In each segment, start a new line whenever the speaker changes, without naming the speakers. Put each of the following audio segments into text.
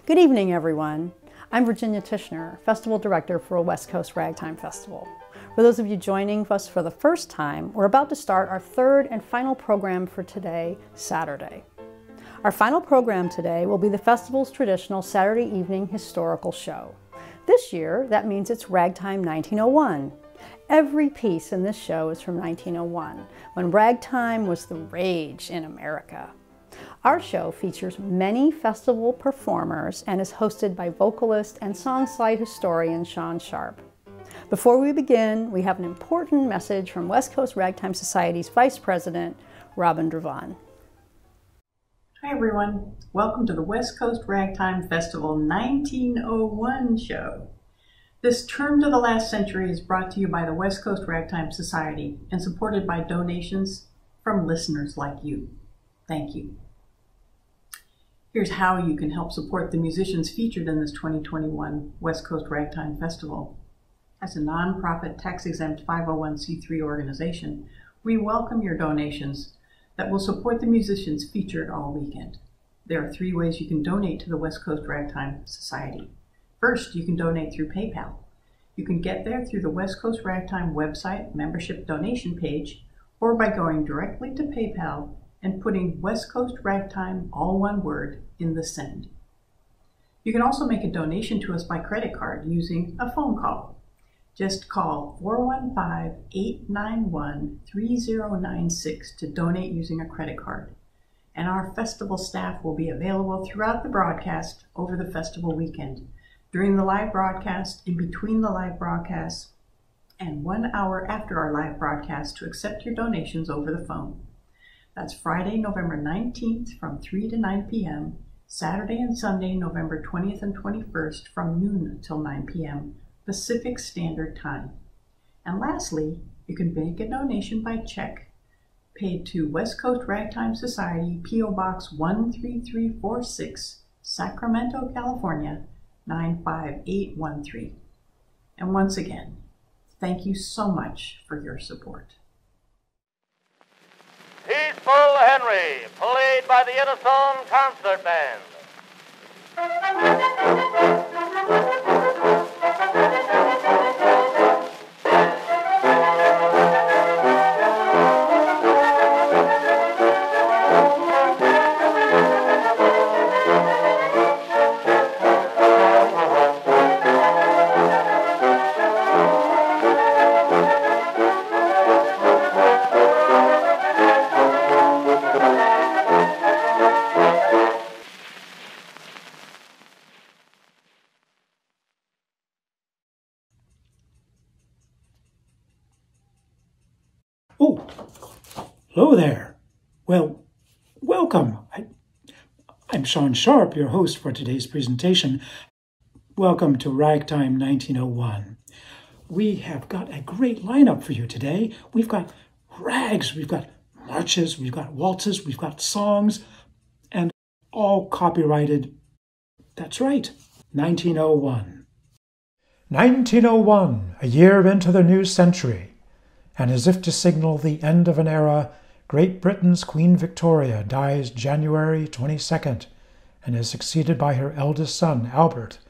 Good evening, everyone. I'm Virginia Tishner, Festival Director for a West Coast Ragtime Festival. For those of you joining us for the first time, we're about to start our third and final program for today, Saturday. Our final program today will be the festival's traditional Saturday evening historical show. This year, that means it's Ragtime 1901. Every piece in this show is from 1901, when ragtime was the rage in America. Our show features many festival performers and is hosted by vocalist and song slide historian Sean Sharp. Before we begin, we have an important message from West Coast Ragtime Society's Vice President, Robyn Drivon.
Hi everyone, welcome to the West Coast Ragtime Festival 1901 show. This Turn to the Last Century is brought to you by the West Coast Ragtime Society and supported by donations from listeners like you. Thank you. Here's how you can help support the musicians featured in this 2021 West Coast Ragtime Festival. As a nonprofit, tax-exempt 501c3 organization, we welcome your donations that will support the musicians featured all weekend. There are 3 ways you can donate to the West Coast Ragtime Society. First, you can donate through PayPal. You can get there through the West Coast Ragtime website membership donation page or by going directly to PayPal and putting West Coast Ragtime, all one word, in the send. You can also make a donation to us by credit card using a phone call. Just call 415-891-3096 to donate using a credit card. And our festival staff will be available throughout the broadcast over the festival weekend, during the live broadcast, in between the live broadcasts, and 1 hour after our live broadcast to accept your donations over the phone. That's Friday, November 19th from 3 to 9 p.m., Saturday and Sunday, November 20th and 21st from noon until 9 p.m. Pacific Standard Time. And lastly, you can make a donation by check paid to West Coast Ragtime Society, P.O. Box 13346, Sacramento, California, 95813. And once again, thank you so much for your support.
Peaceful Henry, played by the Edison Concert Band.
Oh, hello there. Well, welcome. I'm Sean Sharp, your host for today's presentation. Welcome to Ragtime 1901. We have got a great lineup for you today. We've got rags, we've got marches, we've got waltzes, we've got songs, and all copyrighted. That's right, 1901. 1901, a year into the new century. And as if to signal the end of an era, Great Britain's Queen Victoria dies January 22nd and is succeeded by her eldest son, Albert,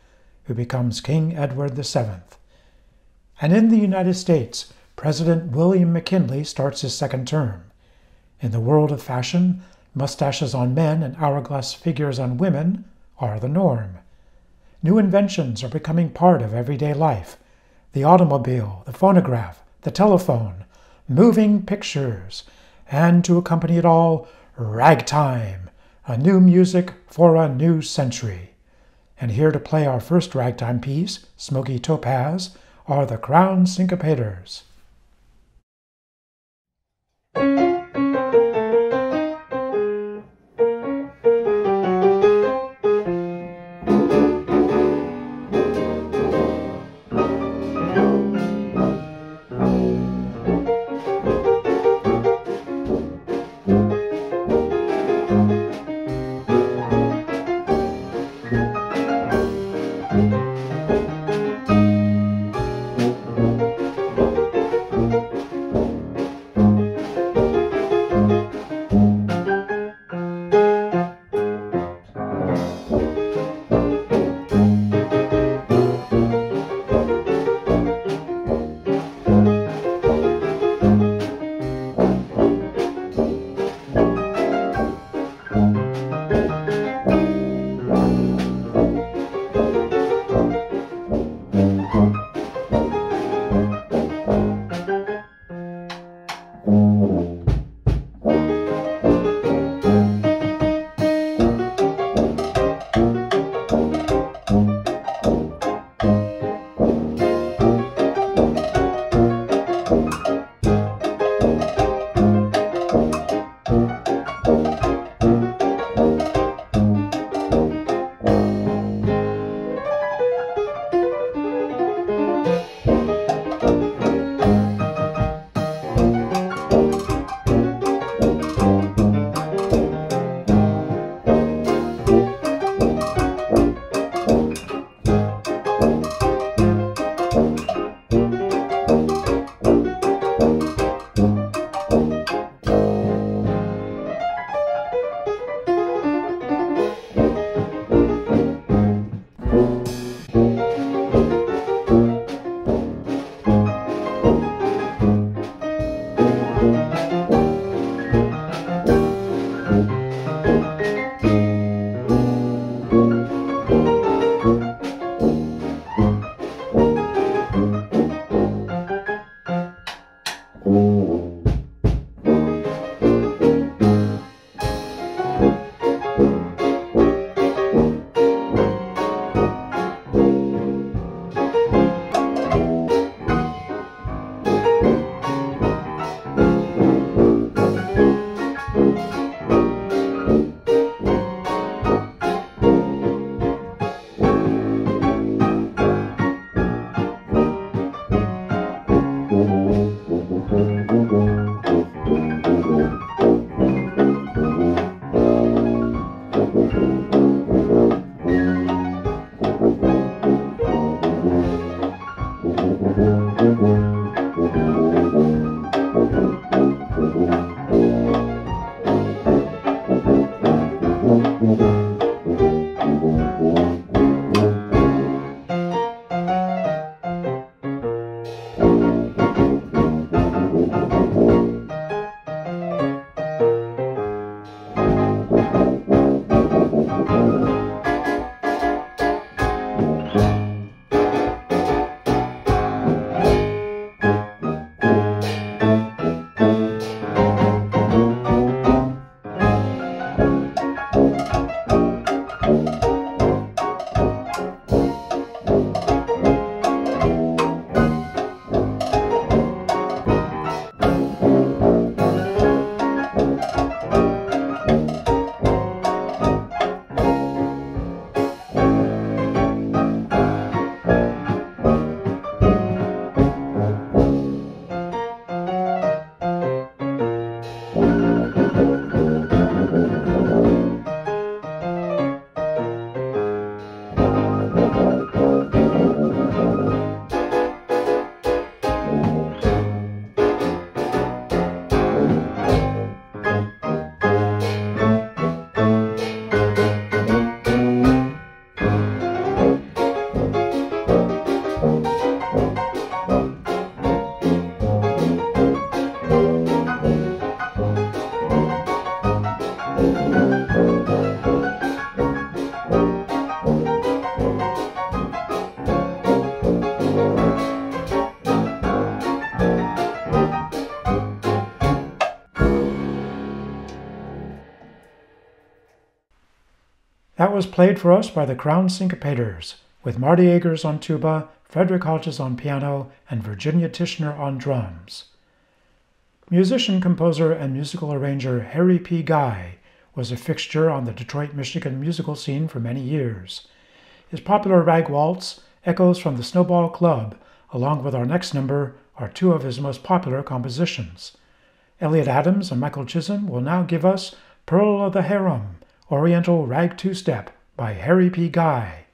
who becomes King Edward VII. And in the United States, President William McKinley starts his second term. In the world of fashion, mustaches on men and hourglass figures on women are the norm. New inventions are becoming part of everyday life. The automobile, the phonograph, the telephone, moving pictures, and to accompany it all, ragtime, a new music for a new century. And here to play our first ragtime piece, Smoky Topaz, are the Crown Syncopators. was played for us by the Crown Syncopators, with Marty Agers on tuba, Frederick Hodges on piano, and Virginia Tishner on drums. Musician, composer, and musical arranger Harry P. Guy was a fixture on the Detroit, Michigan musical scene for many years. His popular rag waltz, Echoes from the Snowball Club, along with our next number, are two of his most popular compositions. Elliott Adams and Michael Chisholm will now give us Pearl of the Harem, Oriental Rag Two-Step by Harry P. Guy.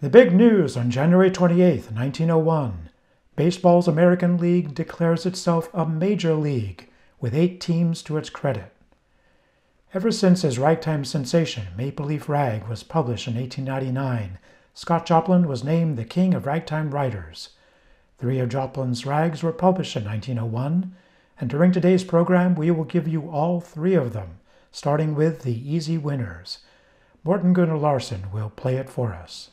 The big news on January 28, 1901. Baseball's American League declares itself a major league with 8 teams to its credit. Ever since his ragtime sensation, Maple Leaf Rag, was published in 1899, Scott Joplin was named the king of ragtime writers. 3 of Joplin's rags were published in 1901, and during today's program we will give you all 3 of them, starting with the easy winners. Morten Gunnar Larsen will play it for us.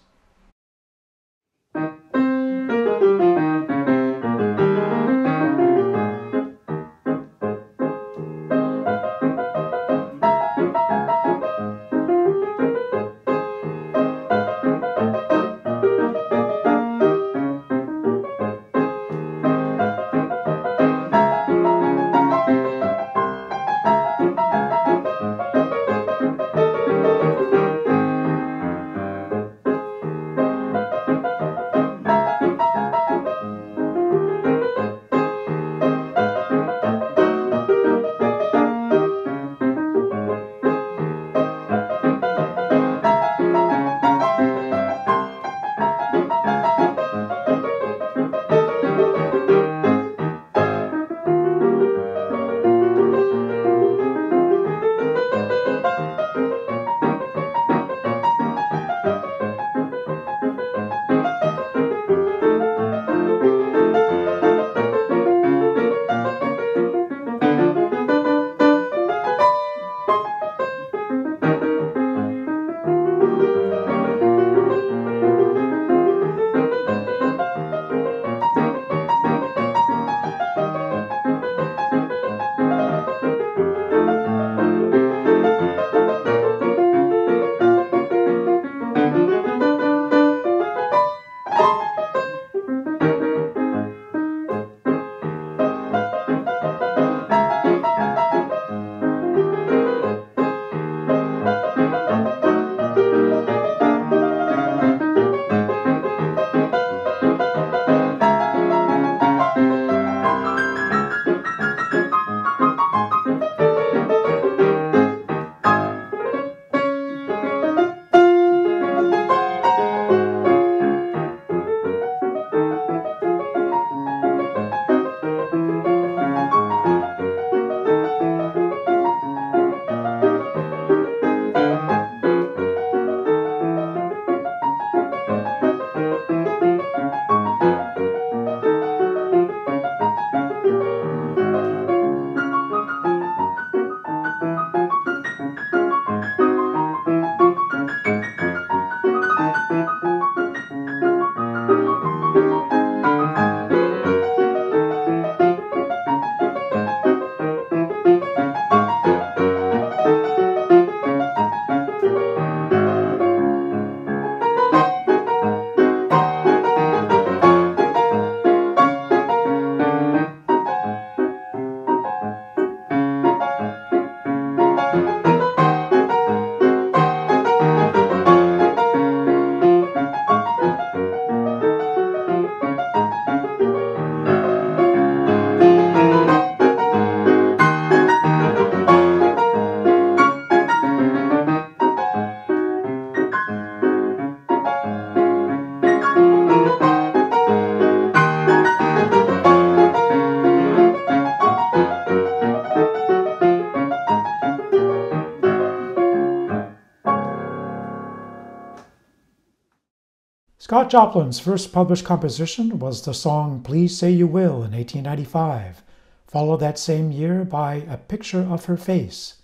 Scott Joplin's first published composition was the song Please Say You Will in 1895, followed that same year by A Picture of Her Face.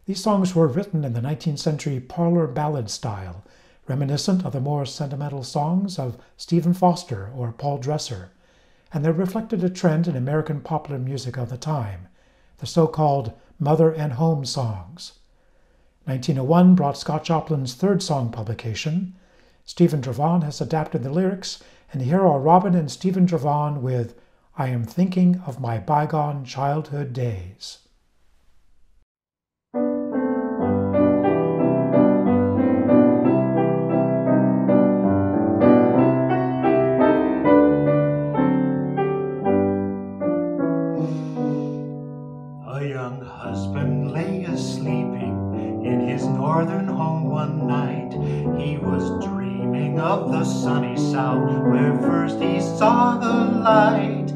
These songs were written in the 19th century parlor ballad style, reminiscent of the more sentimental songs of Stephen Foster or Paul Dresser, and they reflected a trend in American popular music of the time, the so-called mother and home songs. 1901 brought Scott Joplin's third song publication. Stephen Drivon has adapted the lyrics, and here are Robyn and Stephen Drivon with I Am Thinking of My Bygone Childhood Days.
A young husband lay a-sleeping in his northern home one night. He was dreaming of the sunny south where first he saw the light.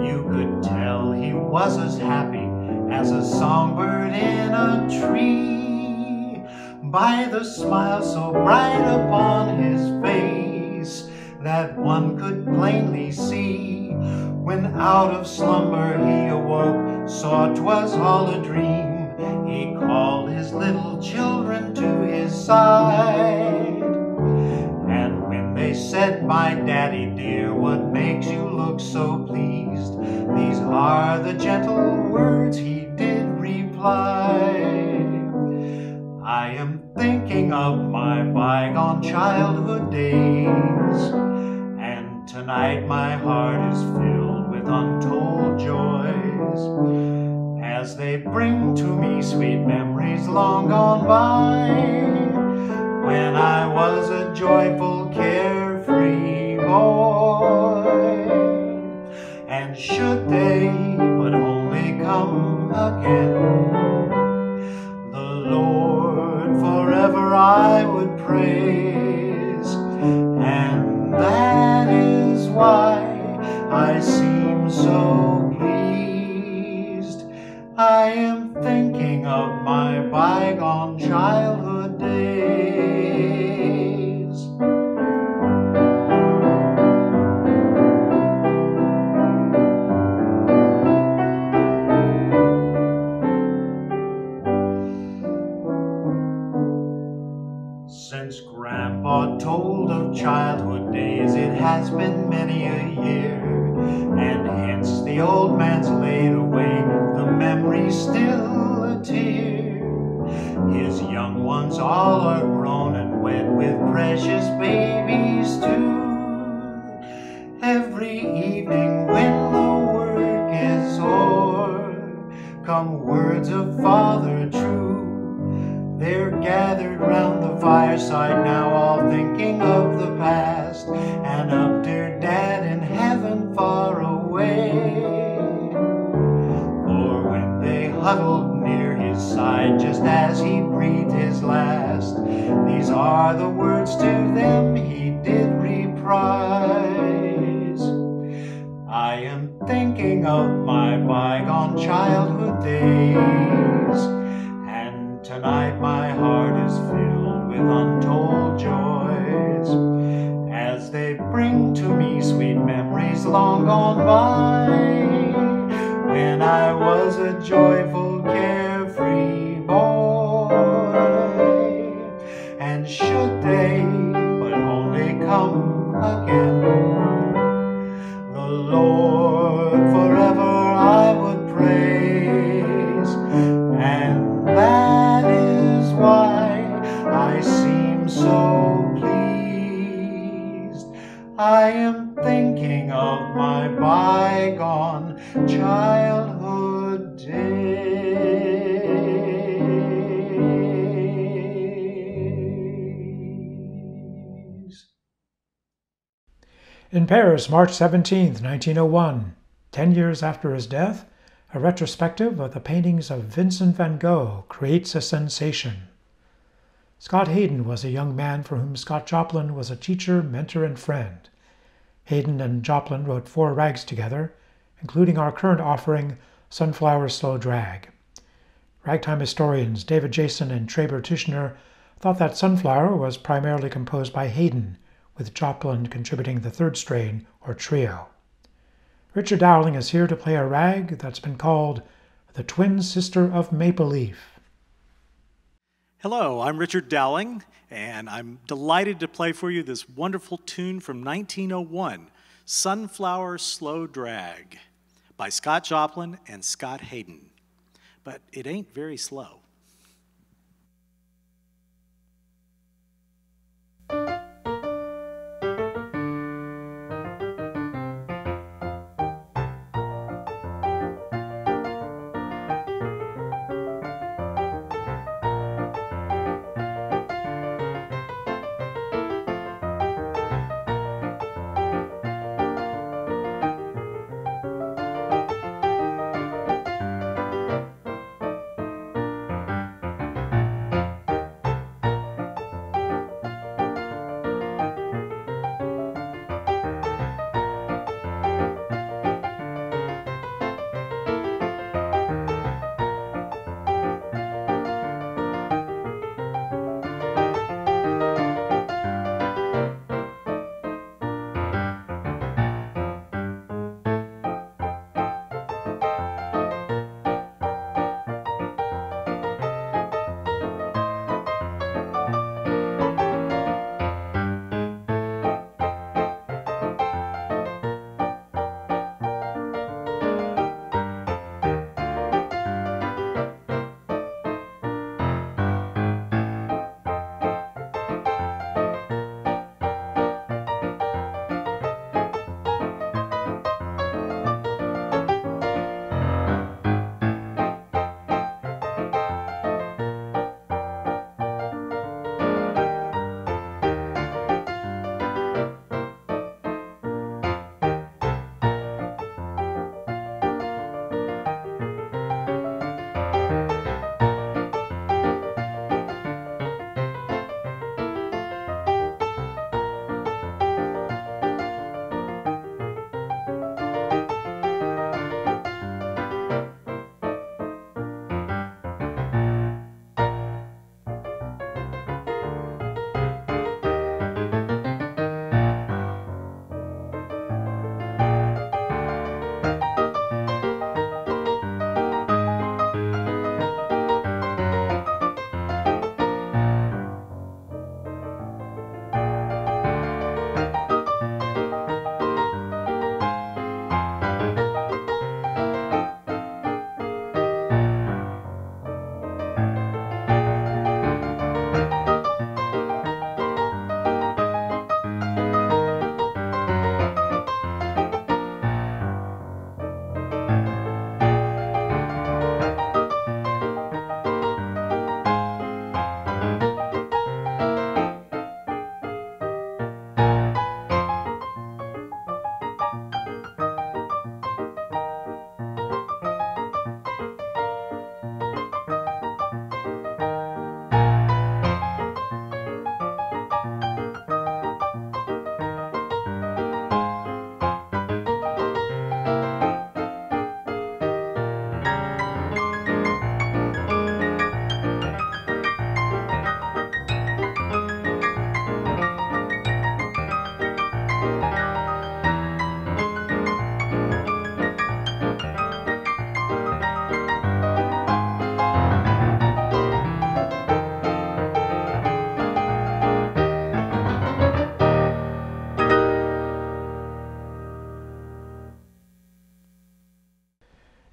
You could tell he was as happy as a songbird in a tree by the smile so bright upon his face that one could plainly see. When out of slumber he awoke, saw 'twas all a dream. He called his little children to his side, and when they said, "My daddy dear, what makes you look so pleased?" These are the gentle words he did reply. I am thinking of my bygone childhood days, and tonight my heart is filled with untold joys, as they bring to me sweet memories long gone by, when I was a joyful, carefree boy. And should they but only come again, the Lord forever I would praise, and that is why I seem so pleased. I am thinking of my bygone childhood days. Since Grandpa told of childhood days, it has been many a year, and hence the old man's laid away the memory still a tear. His young ones all are grown and wed with precious babies too. Every evening when the work is o'er, come words of father true. They're gathered round the fireside now, all thinking of the past and of dear dad in heaven far away. For when they huddled near his side just as he breathed his last, these are the words to them he did reprise. I am thinking of my bygone childhood days, and tonight my heart is filled with untold joys, as they bring to me sweet memories long gone by, when I was a joyful, carefree boy. And should they but only come again, the Lord forever I would praise, and that is why I seem so pleased. I am thinking of my bygone childhood days.
In Paris, March 17, 1901, 10 years after his death, a retrospective of the paintings of Vincent van Gogh creates a sensation. Scott Hayden was a young man for whom Scott Joplin was a teacher, mentor, and friend. Hayden and Joplin wrote 4 rags together, including our current offering, Sunflower Slow Drag. Ragtime historians David Jason and Traber Tishner thought that Sunflower was primarily composed by Hayden, with Joplin contributing the third strain, or trio. Richard Dowling is here to play a rag that's been called the twin sister of Maple Leaf.
Hello, I'm Richard Dowling, and I'm delighted to play for you this wonderful tune from 1901, Sunflower Slow Drag, by Scott Joplin and Scott Hayden. But it ain't very slow.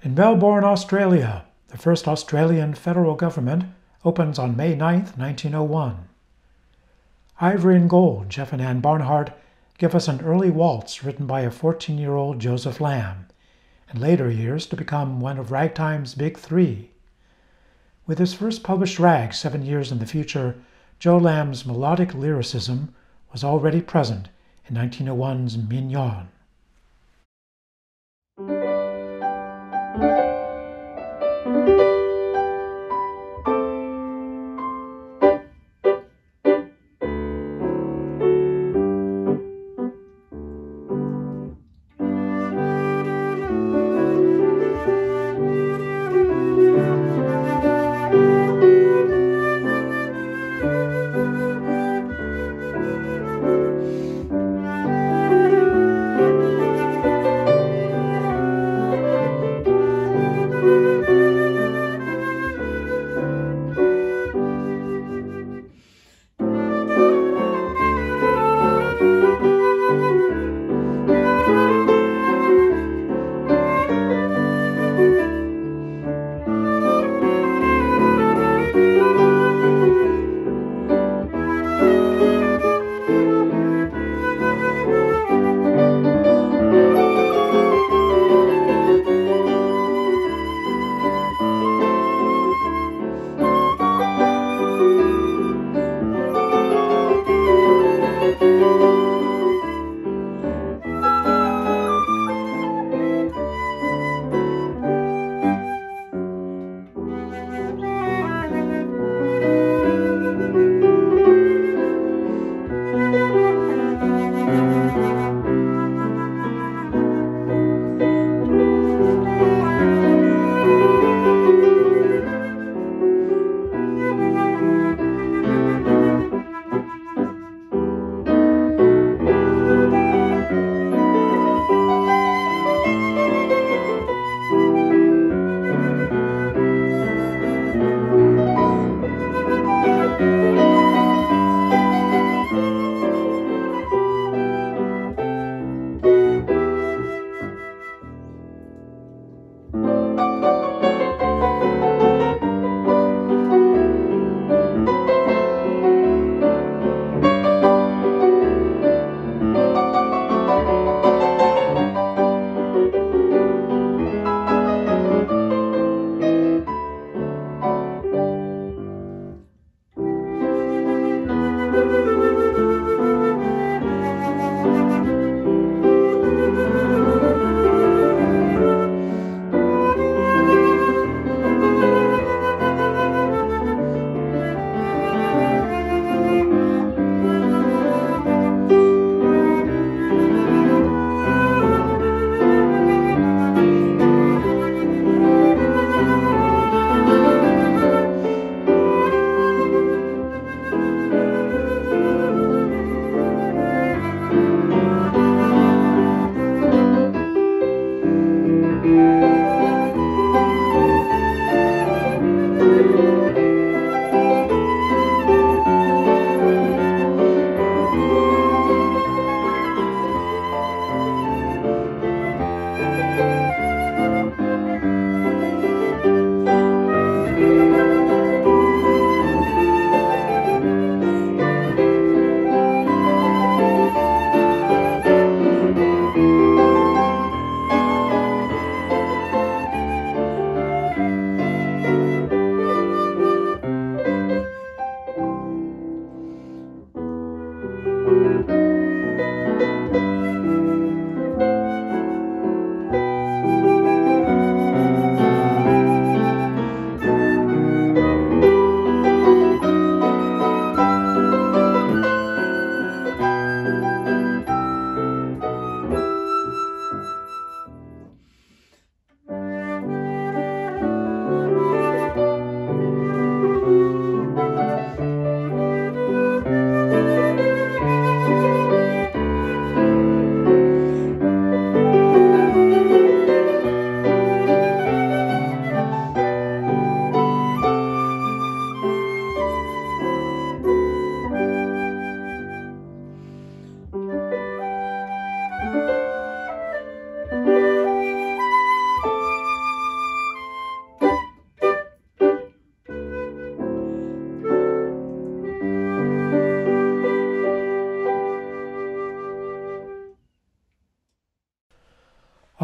In Melbourne, Australia, the first Australian federal government opens on May 9, 1901. Ivory and Gold, Jeff and Ann Barnhart, give us an early waltz written by a 14-year-old Joseph Lamb, in later years to become one of Ragtime's big three. With his first published rag 7 years in the future, Joe Lamb's melodic lyricism was already present in 1901's Mignon.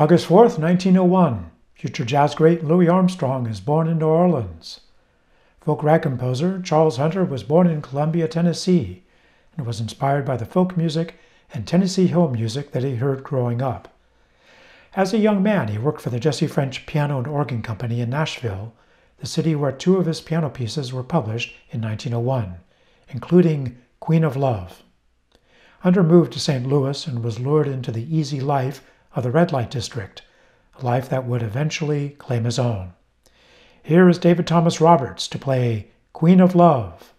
August 4th, 1901, future jazz great Louis Armstrong is born in New Orleans. Folk rag composer Charles Hunter was born in Columbia, Tennessee, and was inspired by the folk music and Tennessee Hill music that he heard growing up. As a young man, he worked for the Jesse French Piano and Organ Company in Nashville, the city where two of his piano pieces were published in 1901, including Queen of Love. Hunter moved to St. Louis and was lured into the easy life of the red light district, a life that would eventually claim his own. Here is David Thomas Roberts to play Queen of Love.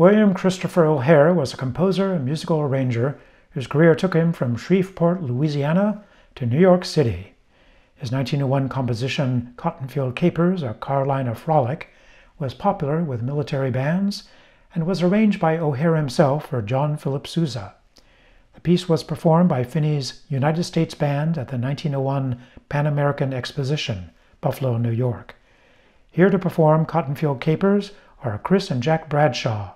William Christopher O'Hare was a composer and musical arranger whose career took him from Shreveport, Louisiana to New York City. His 1901 composition, Cottonfield Capers, a Carolina frolic, was popular with military bands and was arranged by O'Hare himself for John Philip Sousa. The piece was performed by Finney's United States Band at the 1901 Pan American Exposition, Buffalo, New York. Here to perform Cottonfield Capers are Chris and Jack Bradshaw.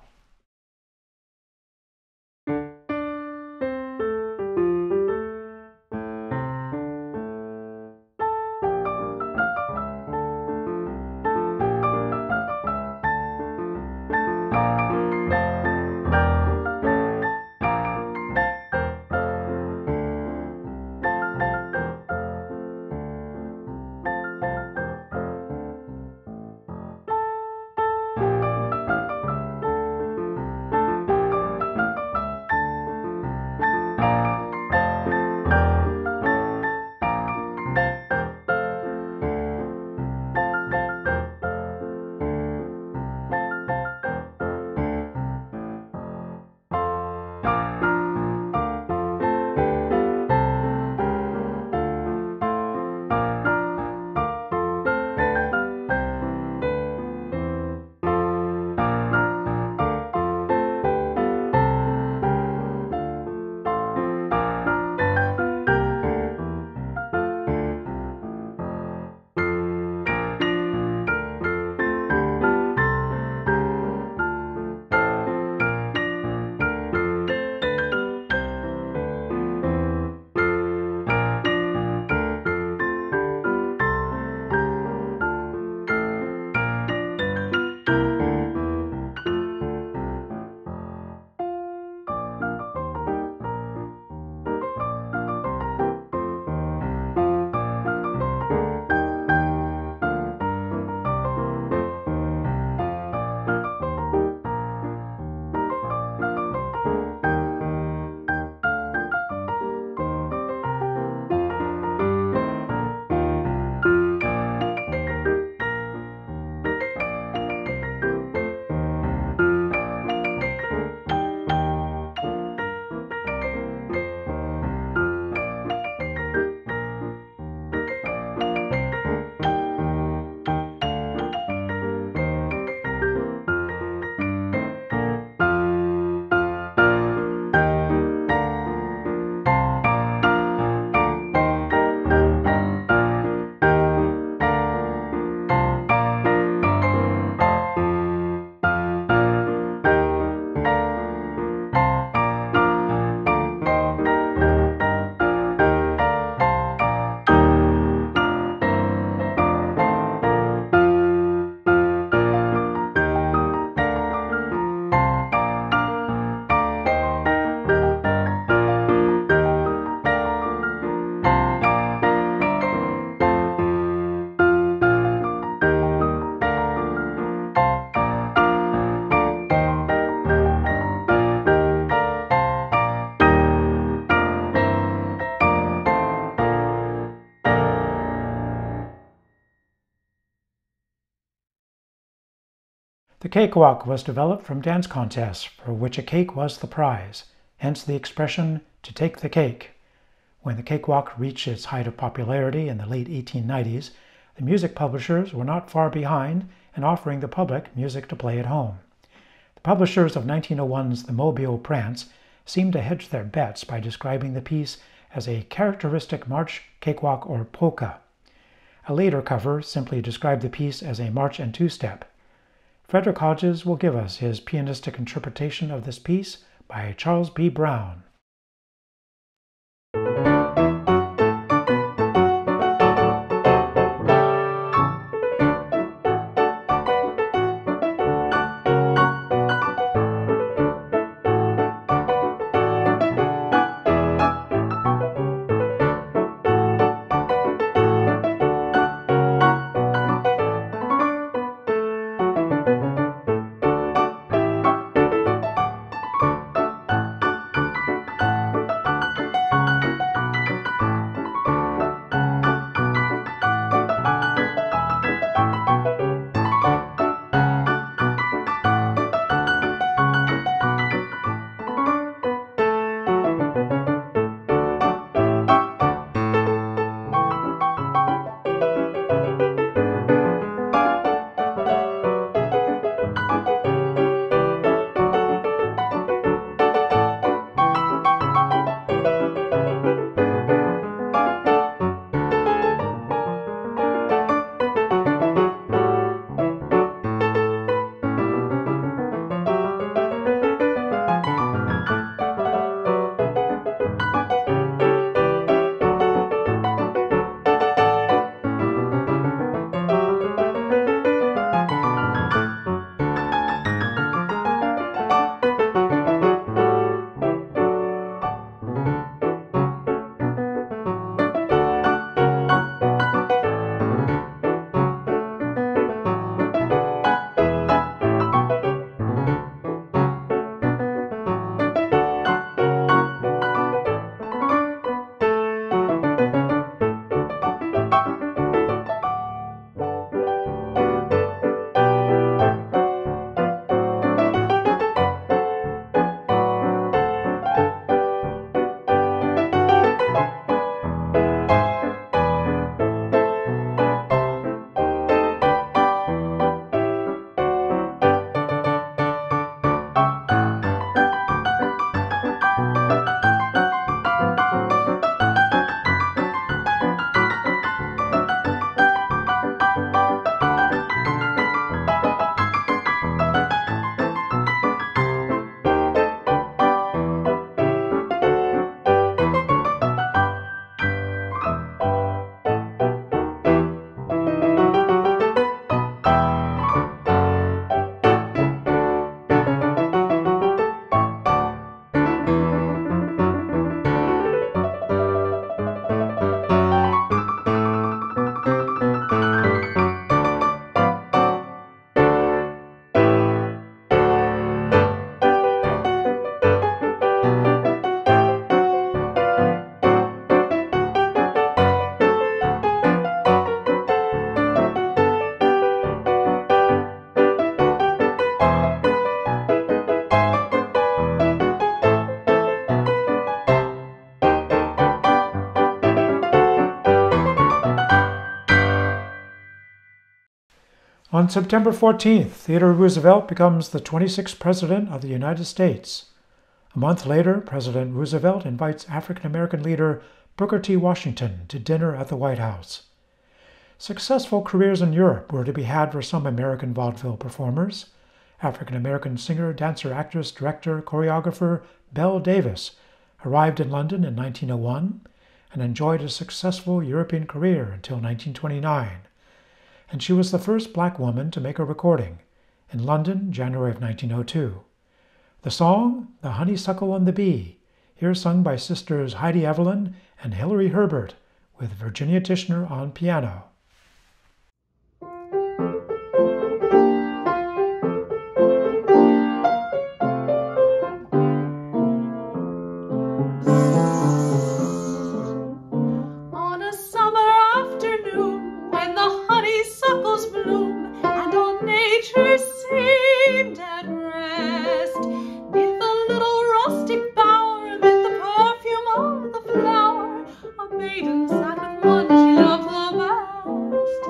The cakewalk was developed from dance contests for which a cake was the prize, hence the expression, to take the cake. When the cakewalk reached its height of popularity in the late 1890s, the music publishers were not far behind in offering the public music to play at home. The publishers of 1901's The Mobile Prance seemed to hedge their bets by describing the piece as a characteristic march, cakewalk, or polka. A later cover simply described the piece as a march and two-step. Frederick Hodges will give us his pianistic interpretation of this piece by Charles B. Brown. On September 14th, Theodore Roosevelt becomes the 26th President of the United States. A month later, President Roosevelt invites African-American leader Booker T. Washington to dinner at the White House. Successful careers in Europe were to be had for some American vaudeville performers. African-American singer, dancer, actress, director, choreographer Belle Davis arrived in London in 1901 and enjoyed a successful European career until 1929. And she was the first black woman to make a recording in London, January of 1902. The song, The Honeysuckle and the Bee, here sung by sisters Heidi Evelyn and Hilary Herbert, with Virginia Tishner on piano.
On a summer afternoon, when the honeysuckles bloom, and all nature seemed at rest, 'neath the little rustic bower, amid the perfume of the flower, a maiden sat with one she loved the best.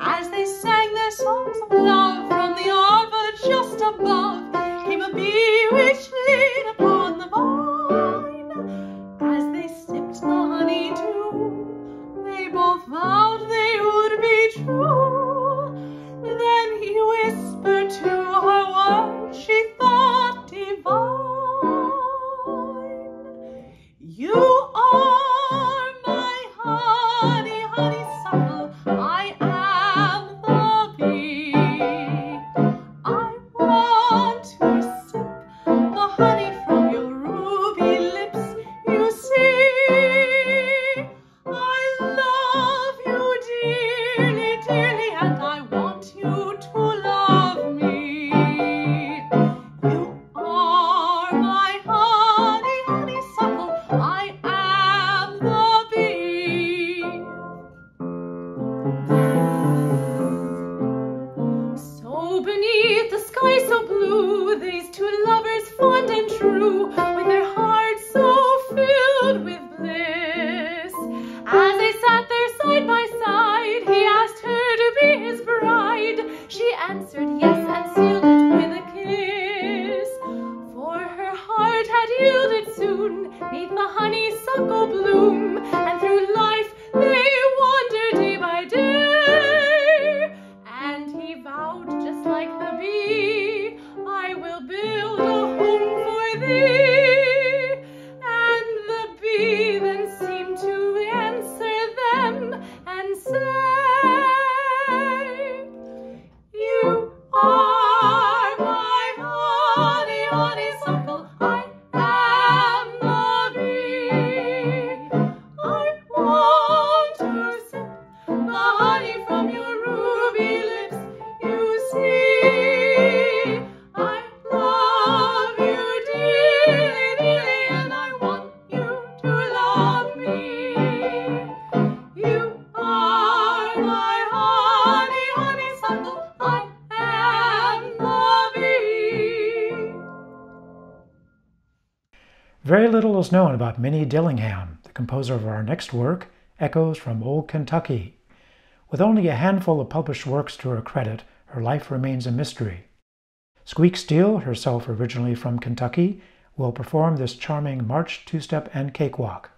As they sang their songs of love, from the arbor just above came a bee which lit upon the vine. As they sipped the honey dew, they both vowed they would be true. Then he whispered to her words she thought divine. You are my honey, honeysuckle, I am the bee. I want to sip the honey from your ruby lips, you see. I love you dearly, dearly, and I want you to love me. You are my honey, honeysuckle, I am the bee. So beneath the sky so blue, these two lovers fond and true, with their hearts so filled with bliss. As they sat there side by side, he asked her to be his bride. She answered yes and sealed it with a kiss. For her heart had yielded soon, 'neath the honeysuckle bloom, and through life they wandered day by day. And he vowed, just like the bee, I will build a home for thee. And the bee then seemed to answer them and say, You are my honey, honeysuckle, I am the bee. I want to sip the honey from your ruby lips, you see. I love you dearly, dearly, and I want you to love me. You are my honey, honeysuckle, I am the bee.
Very little is known about Minnie Dillingham, the composer of our next work, Echoes from Old Kentucky. With only a handful of published works to her credit, her life remains a mystery. Squeek Steele, herself originally from Kentucky, will perform this charming march, two-step, and cakewalk.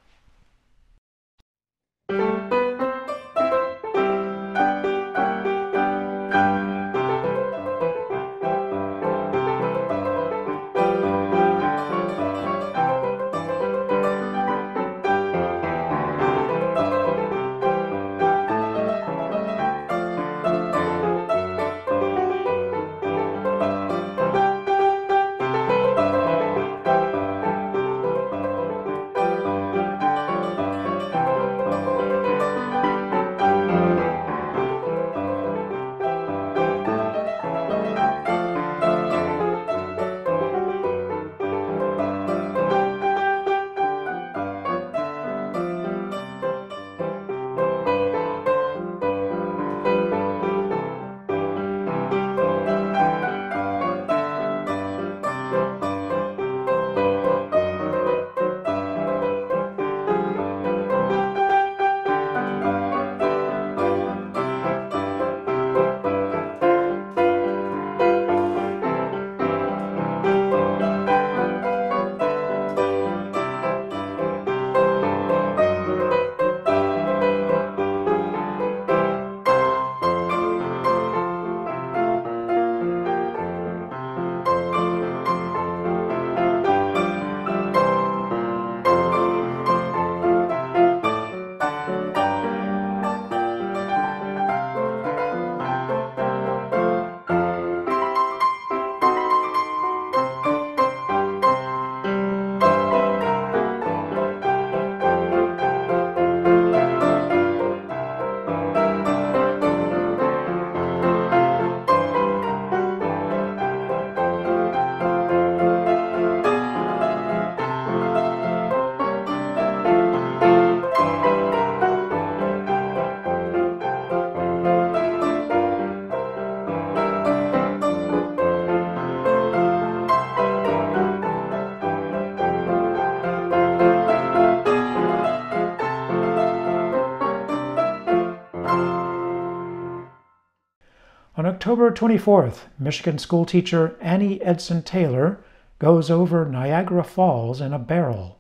On October 24th, Michigan schoolteacher Annie Edson Taylor goes over Niagara Falls in a barrel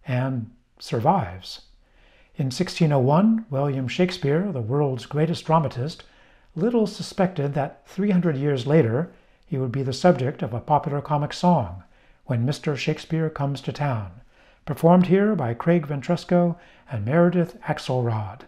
and survives. In 1601, William Shakespeare, the world's greatest dramatist, little suspected that 300 years later he would be the subject of a popular comic song, When Mr. Shakespeare Comes to Town, performed here by Craig Ventresco and Meredith Axelrod.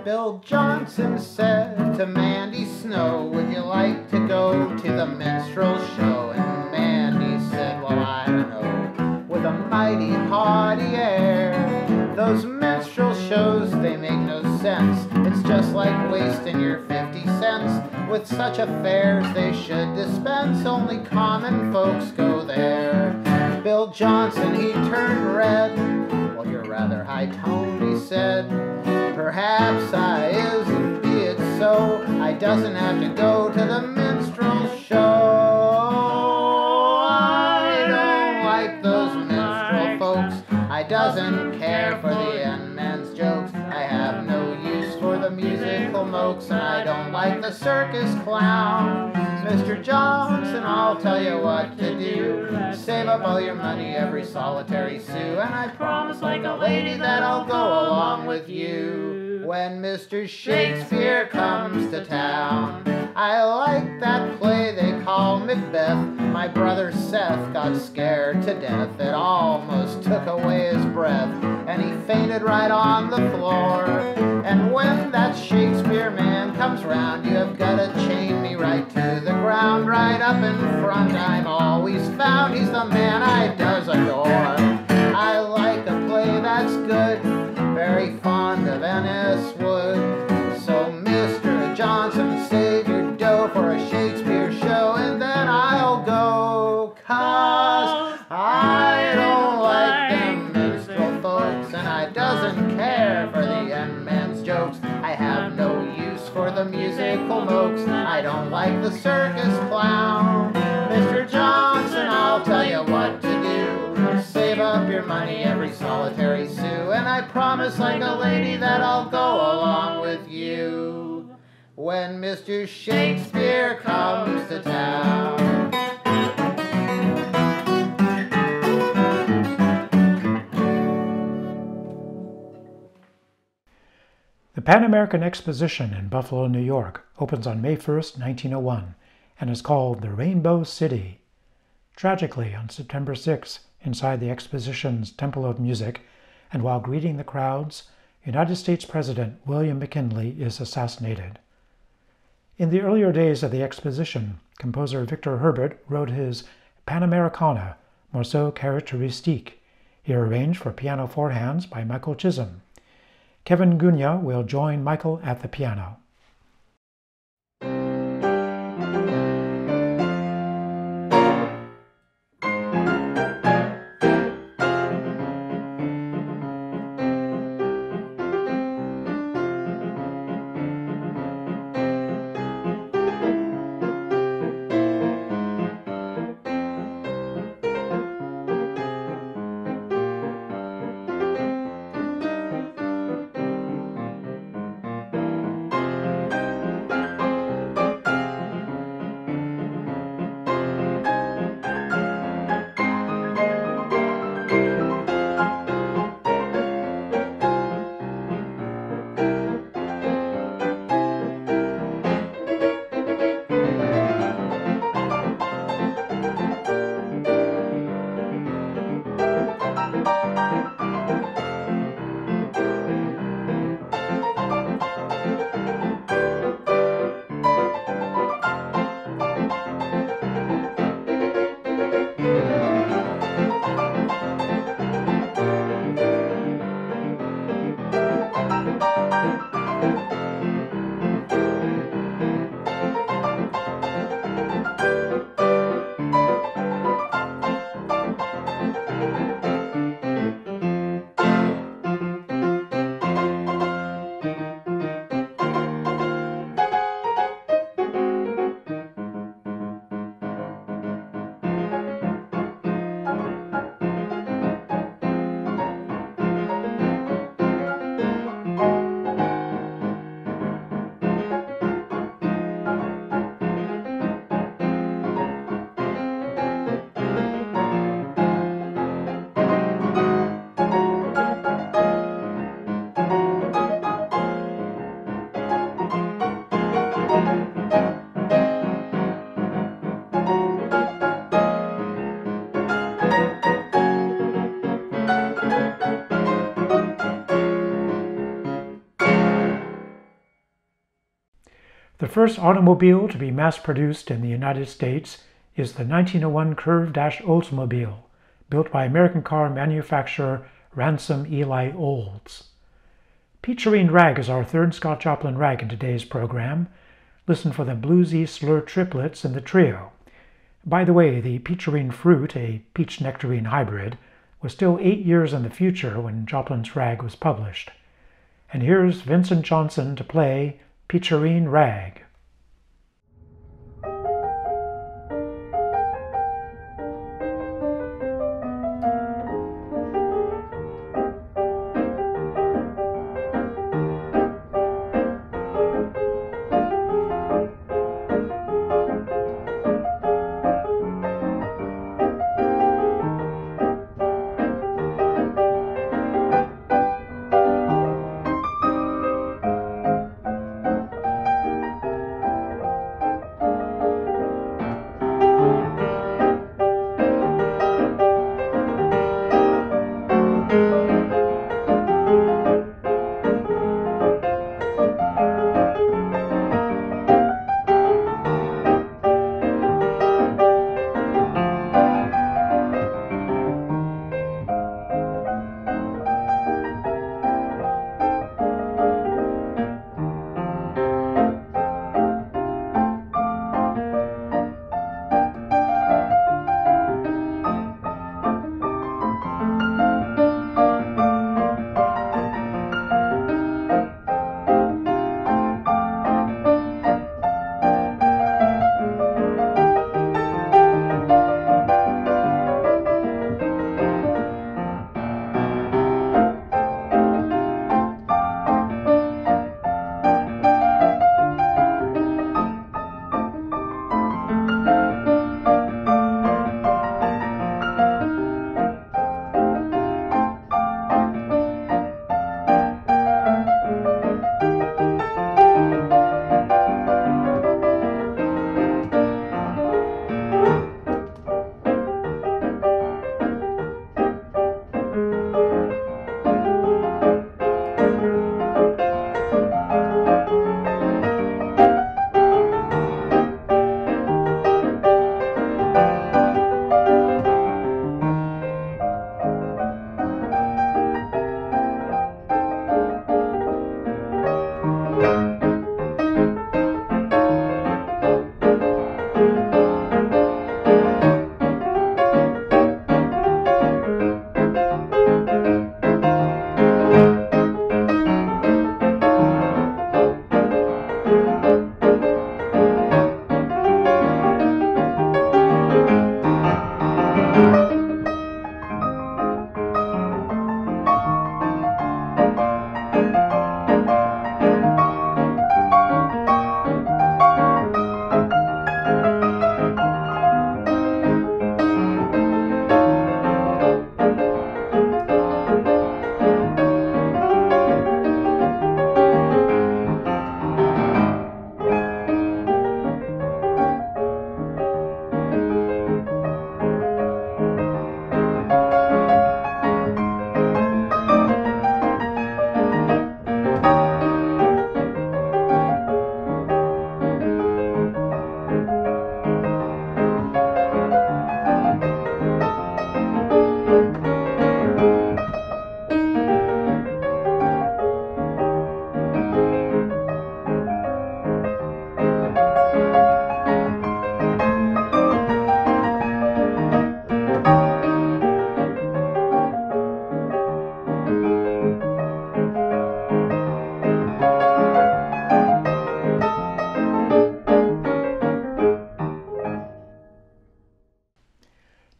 Bill Johnson said to Mandy Snow, would you like to go to the minstrel show? And Mandy said, well, I don't know, with a mighty haughty air. Those minstrel shows, they make no sense. It's just like wasting your 50 cents. With such affairs they should dispense. Only common folks go there. Bill Johnson, he turned red. Well, you're rather high-toned, he said. Perhaps I is, and be it so. I doesn't have to go to the minstrel show. I don't like those minstrel folks. I doesn't care for the end men's jokes. I have no use for the musical mokes, and I don't like the circus clown. Mr. Johnson, I'll tell you what to do. Save up all your money, every solitary sou, and I promise like a lady that I'll go along with you when Mr. Shakespeare comes to town. I like that play they call Macbeth. My brother Seth got scared to death. It almost took away his breath, and he fainted right on the floor. And when that Shakespeare man comes round, you have got to chain me right to the ground. Right up in front, I'm always found. He's the man I does adore. I like a play that's good, very fond of N.S. Wood. So Mr. Johnson, save your dough for a Shakespeare show, and then I'll go, 'cause I don't like them minstrel folks, and I doesn't care for the end man's jokes. I have no use for the musical mokes. I don't like the circus clown. Mr. Johnson, I'll tell you what to do. Save up your money, every solitary sou, and I promise like a lady that I'll go along with you when Mr. Shakespeare comes to town.
The Pan American Exposition in Buffalo, New York opens on May 1st, 1901, and is called the Rainbow City. Tragically, on September 6, inside the exposition's Temple of Music, and while greeting the crowds, United States President William McKinley is assassinated. In the earlier days of the exposition, composer Victor Herbert wrote his Panamericana, Morceau Caractéristique, here arranged for piano four hands by Michael Chisholm. Kevin Gunia will join Michael at the piano. first automobile to be mass-produced in the United States is the 1901 Curve-Dash Oldsmobile, built by American car manufacturer Ransom Eli Olds. Petrine Rag is our third Scott Joplin rag in today's program. Listen for the bluesy slur triplets in the trio. By the way, the Petrine fruit, a peach-nectarine hybrid, was still 8 years in the future when Joplin's rag was published. And here's Vincent Johnson to play Petrine Rag.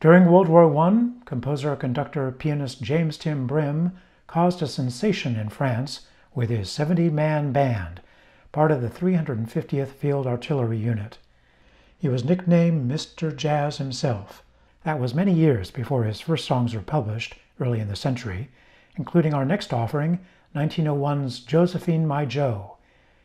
During World War I, composer, conductor, pianist James Tim Brim caused a sensation in France with his 70-man band, part of the 350th Field Artillery Unit. He was nicknamed Mr. Jazz himself. That was many years before his first songs were published, early in the century, including our next offering, 1901's Josephine My Jo.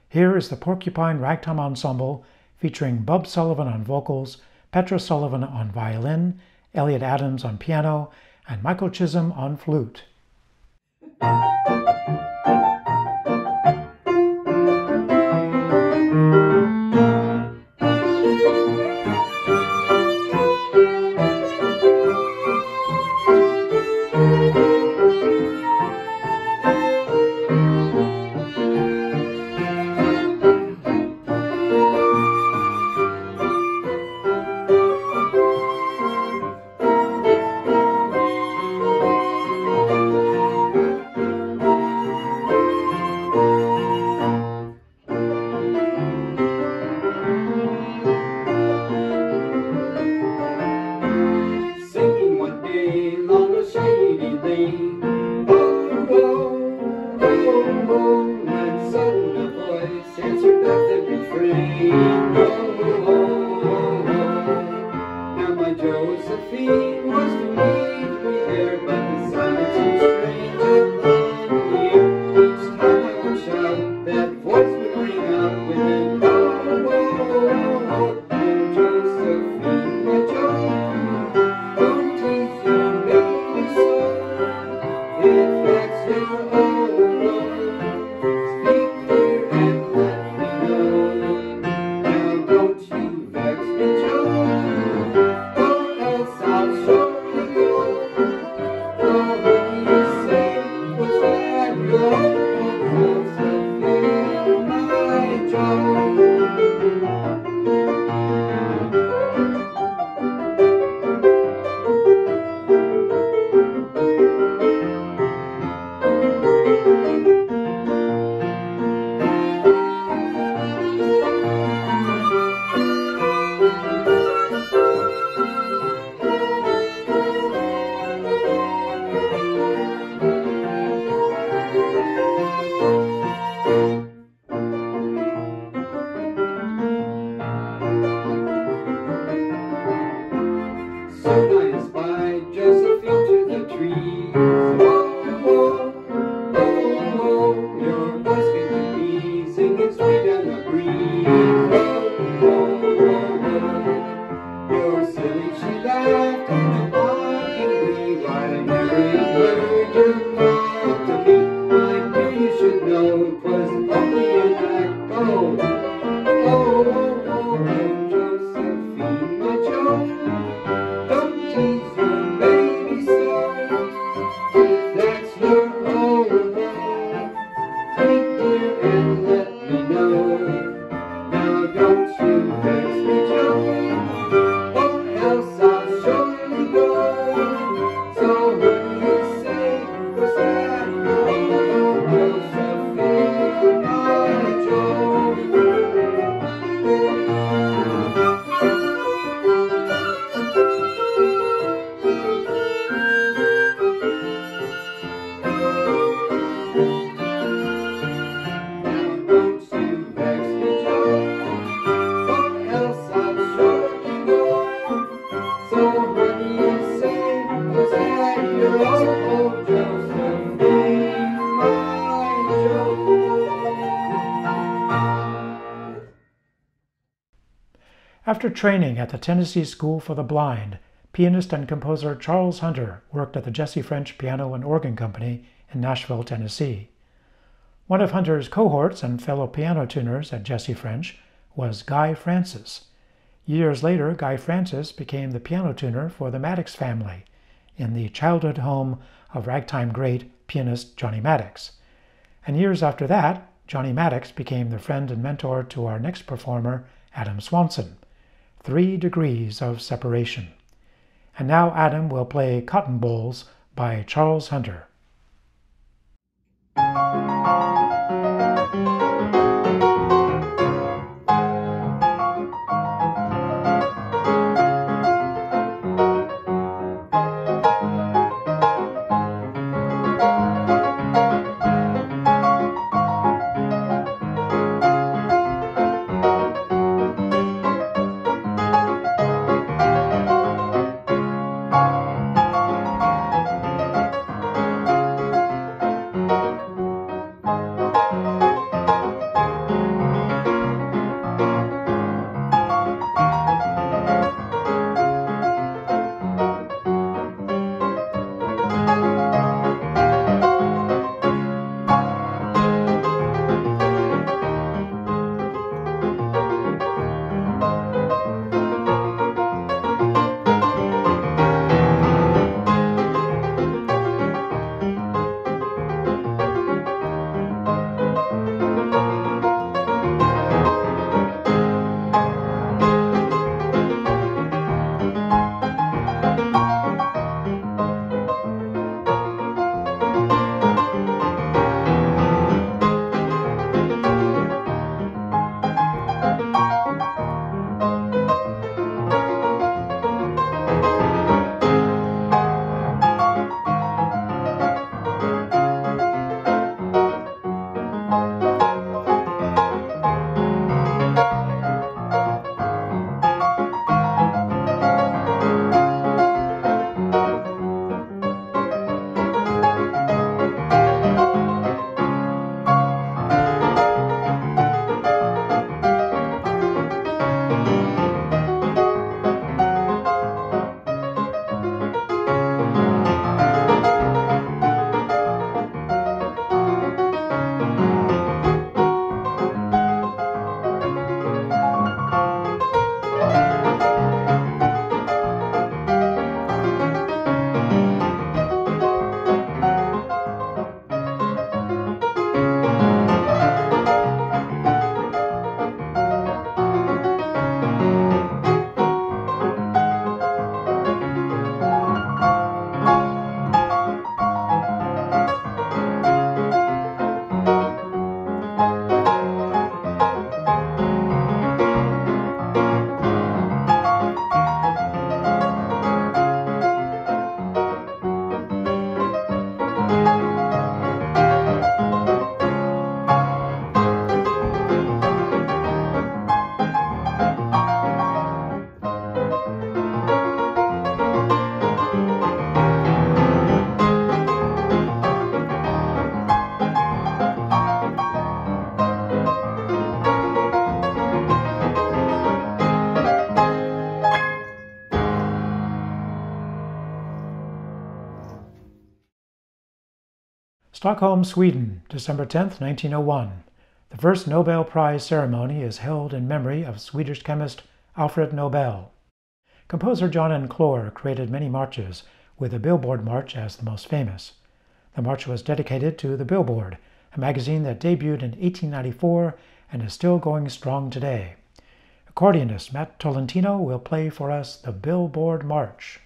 Here is the Porcupine Ragtime Ensemble featuring Bub Sullivan on vocals, Petra Sullivan on violin, Elliott Adams on piano, and Michael Chisholm on flute.
Josephine, oh, oh, oh, oh. Now my Josephine was to meet me here, but the sun is too strange upon the ear. Each time I would shout, that voice would ring out within, oh, oh, oh, oh. Oh, Josephine, my Joe, don't tease your baby so. If that's your own love, speak clear and let me know. Now don't you vex me, Joe, or else I'll surely go. Oh, what do you say? Was that your own Josephine, my Joe? Soon I espied Josephine to the trees. Oh, oh, oh, oh, your voice came to me, singing sweet and the breeze. Oh, oh, oh, oh, you're silly, she laughed in a mocking glee. Why never heard you come to me? My dear, you should know 'twas only an act. Oh, oh, oh, oh, Josephine, my Joe. Don't tease your baby so. If that's your own love, speak dear and let me know. Now don't you vex me, Joe, or else I'll surely go. So what do you say? Was that your own Josephine, my Joe?
After training at the Tennessee School for the Blind, pianist and composer Charles Hunter worked at the Jesse French Piano and Organ Company in Nashville, Tennessee. One of Hunter's cohorts and fellow piano tuners at Jesse French was Guy Francis. Years later, Guy Francis became the piano tuner for the Maddox family in the childhood home of ragtime great pianist Johnny Maddox. And years after that, Johnny Maddox became the friend and mentor to our next performer, Adam Swanson. 3 degrees of separation. And now Adam will play Cotton Bowls by Charles Hunter. Stockholm, Sweden, December 10, 1901. The first Nobel Prize ceremony is held in memory of Swedish chemist Alfred Nobel. Composer John N. Clore created many marches, with the Billboard March as the most famous. The march was dedicated to the Billboard, a magazine that debuted in 1894 and is still going strong today. Accordionist Matt Tolentino will play for us the Billboard March.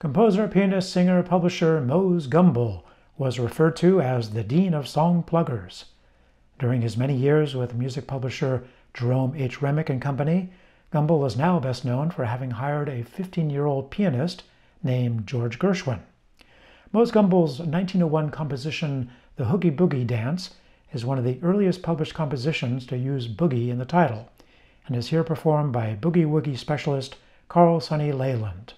Composer, pianist, singer, publisher Mose Gumbel was referred to as the Dean of Song Pluggers. During his many years with music publisher Jerome H. Remick and Company, Gumbel is now best known for having hired a 15-year-old pianist named George Gershwin. Mose Gumbel's 1901 composition, The Hoogie Boogie Dance, is one of the earliest published compositions to use boogie in the title, and is here performed by boogie-woogie specialist Carl Sonny Leyland.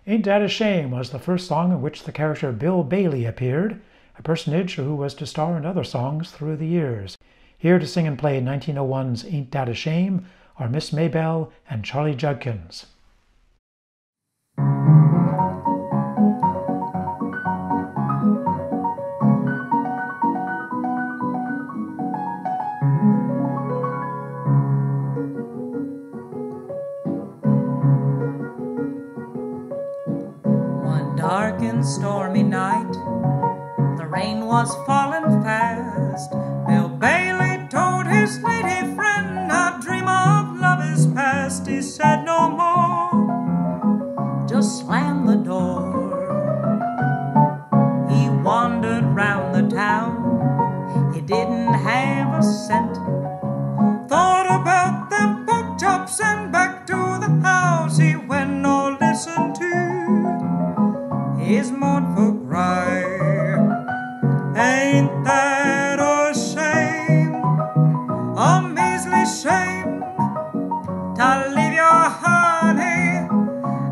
Ain't That a Shame was the first song in which the character Bill Bailey appeared, a personage who was to star in other songs through the years. Here to sing and play 1901's Ain't That a Shame are Miss Maybell and Charlie Judkins.
Dark and stormy night, the rain was falling fast. Bill Bailey told his lady friend, "A dream of love is past." He said no more, just slammed the door. He wandered round the town, he didn't have a cent. Thought about them pork chops and back to the house he went. No, listen to his mournful cry. Ain't that a shame, a measly shame, to leave your honey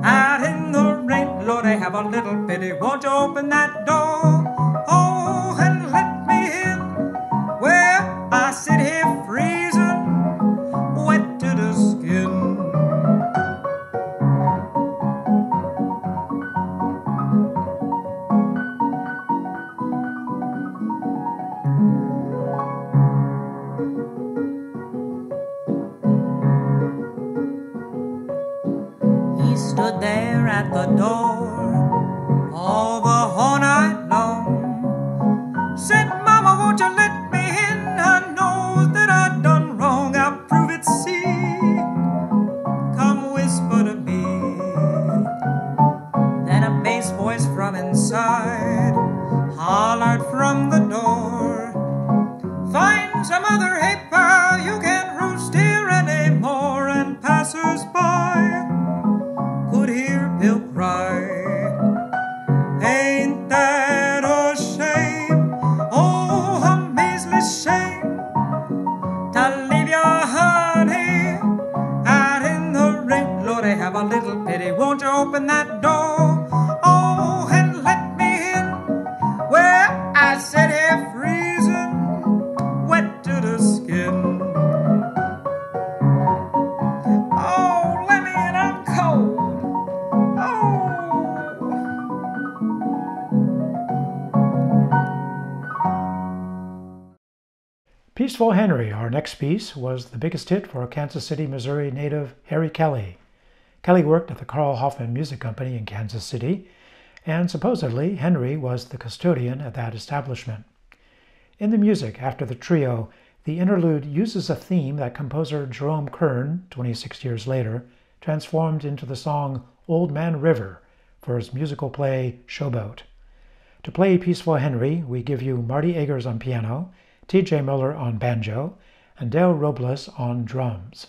out in the rain? Lord, I have a little pity, won't you open that door? Oh, and let me in, where I sit here freezing, wet to the skin. Stood there at the door all the whole night long. Said, "Mama, won't you let me in? I know that I done wrong. I'll prove it, see. Come whisper to me." Then a bass voice from inside hollered from the door, "Find some other hay pal, you can't roost here anymore." And passers-by could hear Bill cry, "Ain't that a shame, oh, a measly shame, to leave your honey out in the rain?" Lord, I have a little pity, won't you open that door? Oh, and let me in, where I sit here freezing, wet to the skin. Oh, let me in, I'm cold.
Peaceful Henry, our next piece, was the biggest hit for Kansas City, Missouri native Harry Kelly. Kelly worked at the Carl Hoffman Music Company in Kansas City, and supposedly Henry was the custodian at that establishment. In the music, after the trio, the interlude uses a theme that composer Jerome Kern, 26 years later, transformed into the song Old Man River for his musical play Showboat. To play Peaceful Henry, we give you Marty Eggers on piano, T.J. Muller on banjo, and Dale Robles on drums.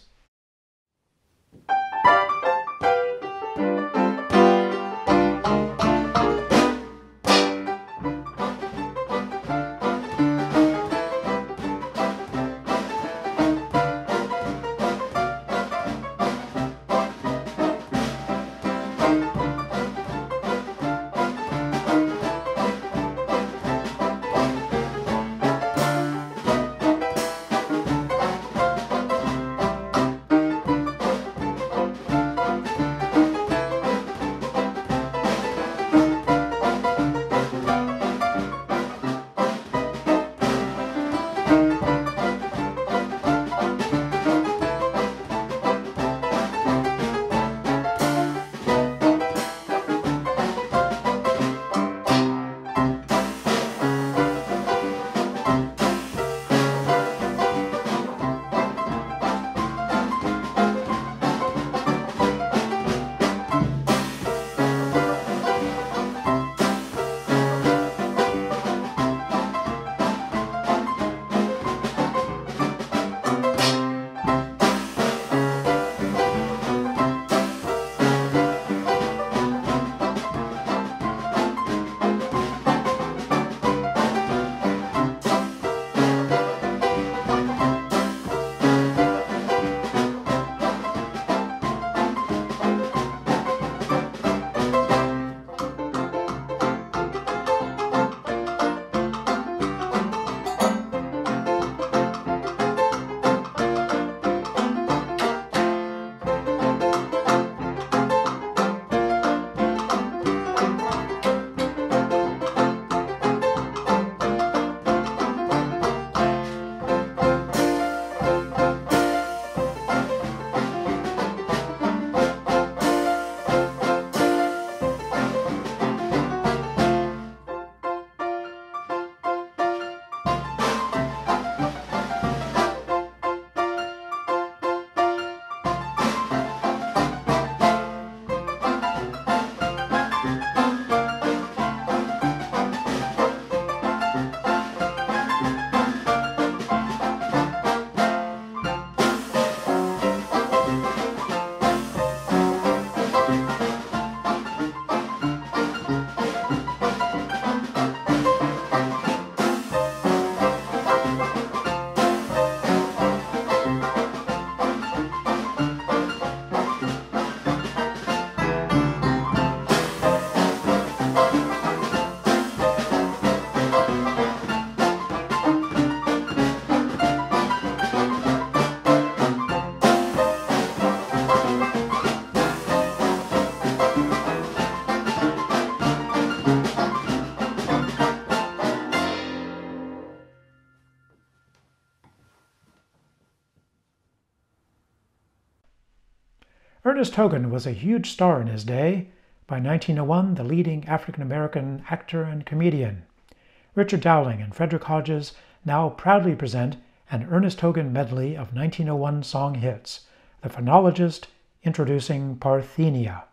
Ernest Hogan was a huge star in his day. By 1901, the leading African-American actor and comedian. Richard Dowling and Frederick Hodges now proudly present an Ernest Hogan medley of 1901 song hits, The Phonologist introducing Parthenia.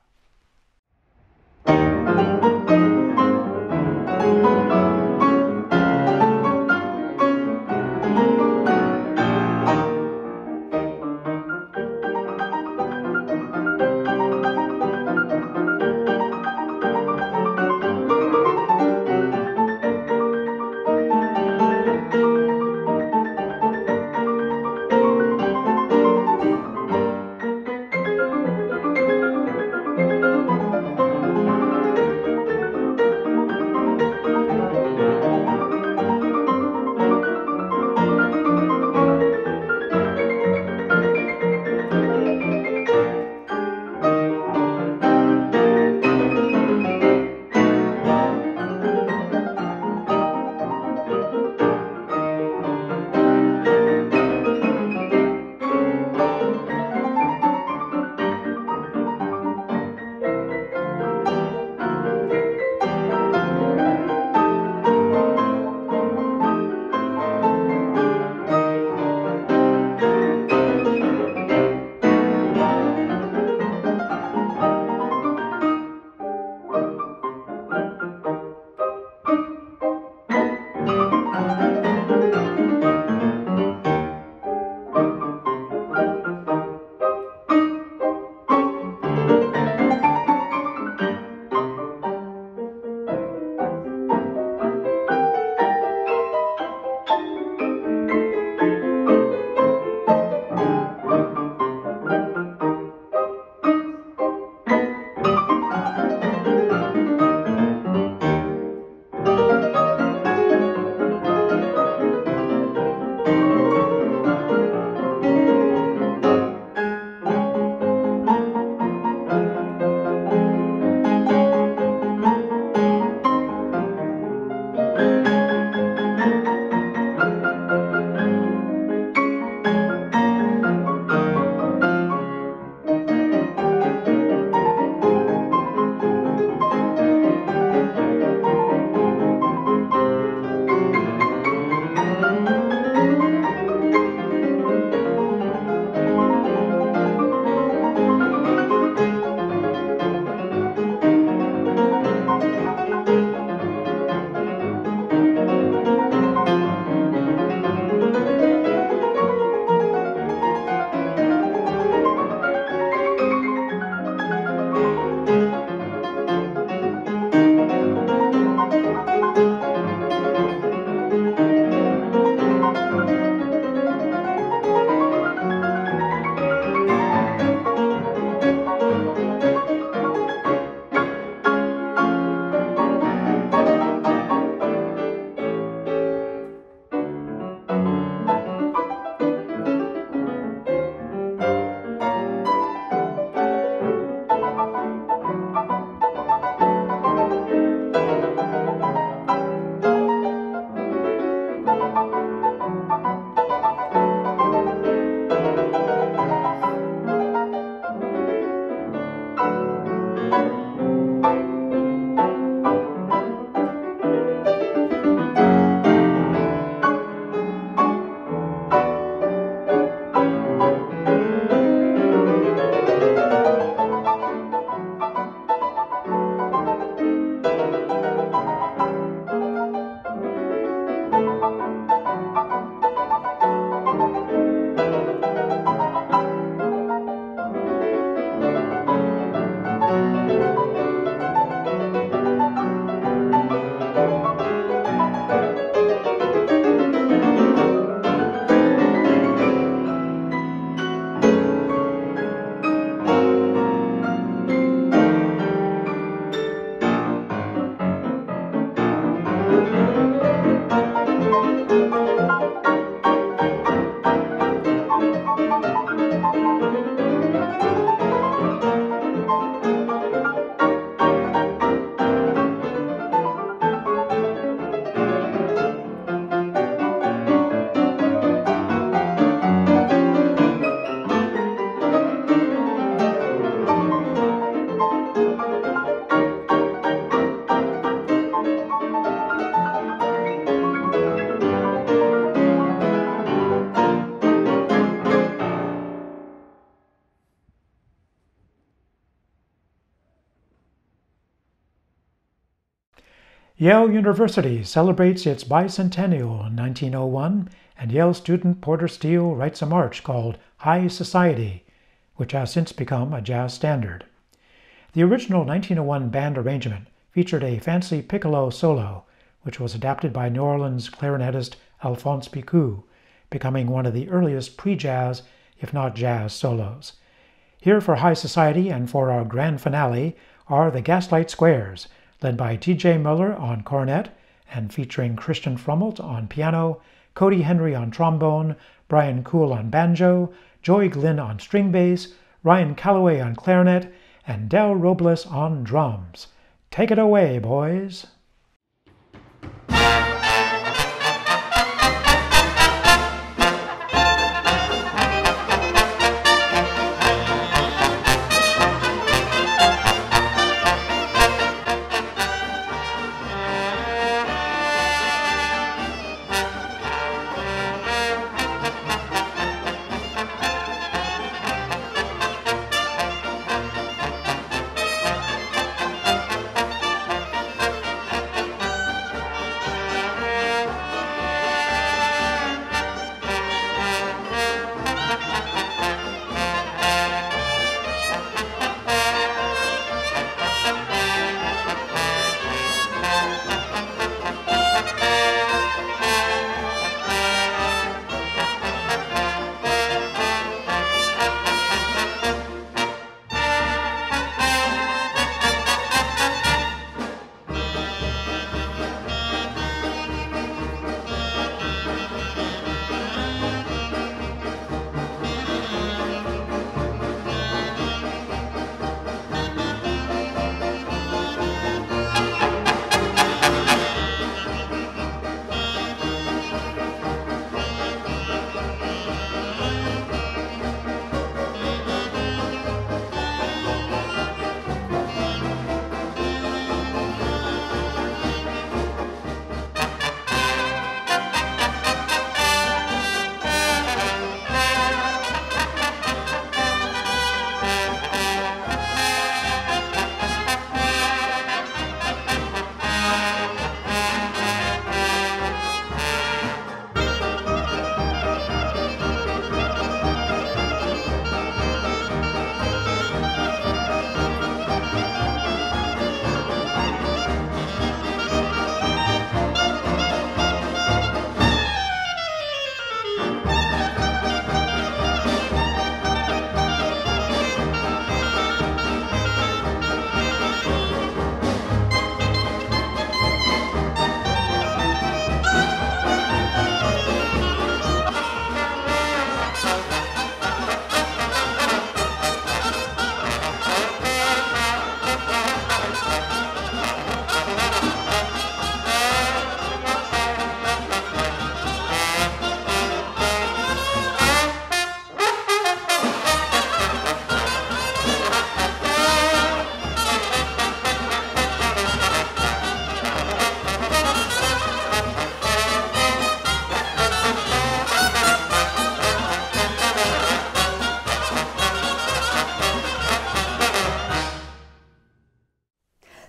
Yale University celebrates its bicentennial in 1901, and Yale student Porter Steele writes a march called High Society, which has since become a jazz standard. The original 1901 band arrangement featured a fancy piccolo solo, which was adapted by New Orleans clarinetist Alphonse Picou, becoming one of the earliest pre-jazz, if not jazz, solos. Here for High Society and for our grand finale are the Gaslight Squares, led by T.J. Muller on cornet and featuring Christian Frummelt on piano, Cody Henry on trombone, Brian Kuhl on banjo, Joey Glynn on string bass, Ryan Calloway on clarinet, and Del Robles on drums. Take it away, boys!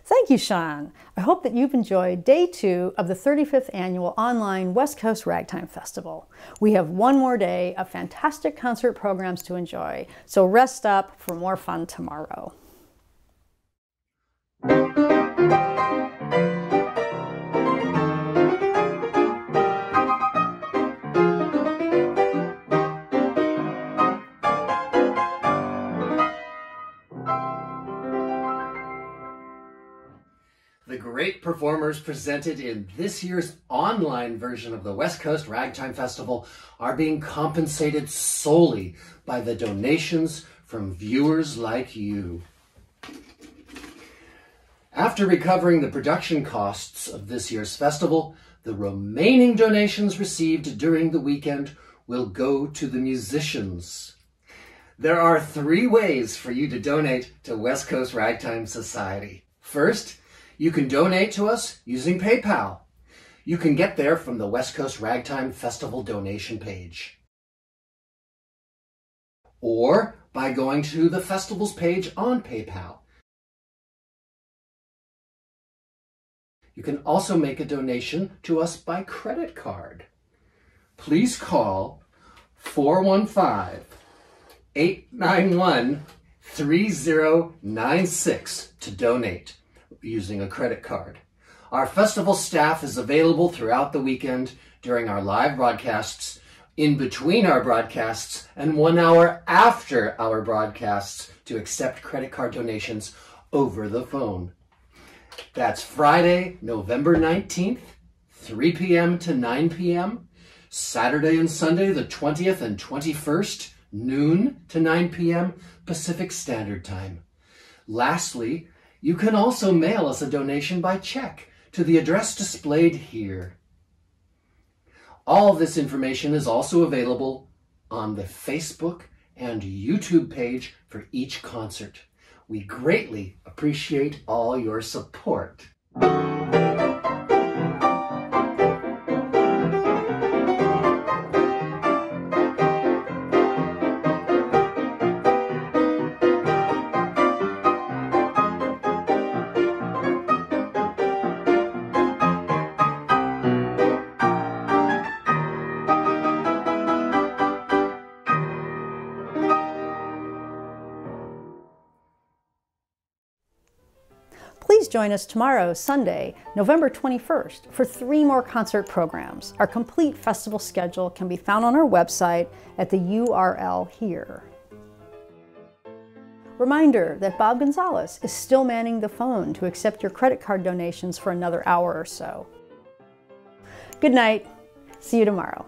Thank you, Sean. I hope that you've enjoyed day 2 of the 35th annual online West Coast Ragtime Festival. We have one more day of fantastic concert programs to enjoy, so rest up for more fun tomorrow.
The great performers presented in this year's online version of the West Coast Ragtime Festival are being compensated solely by the donations from viewers like you. After recovering the production costs of this year's festival, the remaining donations received during the weekend will go to the musicians. There are 3 ways for you to donate to West Coast Ragtime Society. First, you can donate to us using PayPal. You can get there from the West Coast Ragtime Festival donation page, or by going to the festival's page on PayPal. You can also make a donation to us by credit card. Please call 415-891-3096 to donate using a credit card. Our festival staff is available throughout the weekend during our live broadcasts, in between our broadcasts, and 1 hour after our broadcasts to accept credit card donations over the phone. That's Friday, November 19th, 3 p.m. to 9 p.m., Saturday and Sunday, the 20th and 21st, noon to 9 p.m. Pacific Standard Time. Lastly, you can also mail us a donation by check to the address displayed here. All this information is also available on the Facebook and YouTube page for each concert. We greatly appreciate all your support.
Please join us tomorrow, Sunday, November 21st, for 3 more concert programs. Our complete festival schedule can be found on our website at the URL here. Reminder that Bob Gonzalez is still manning the phone to accept your credit card donations for another hour or so. Good night. See you tomorrow.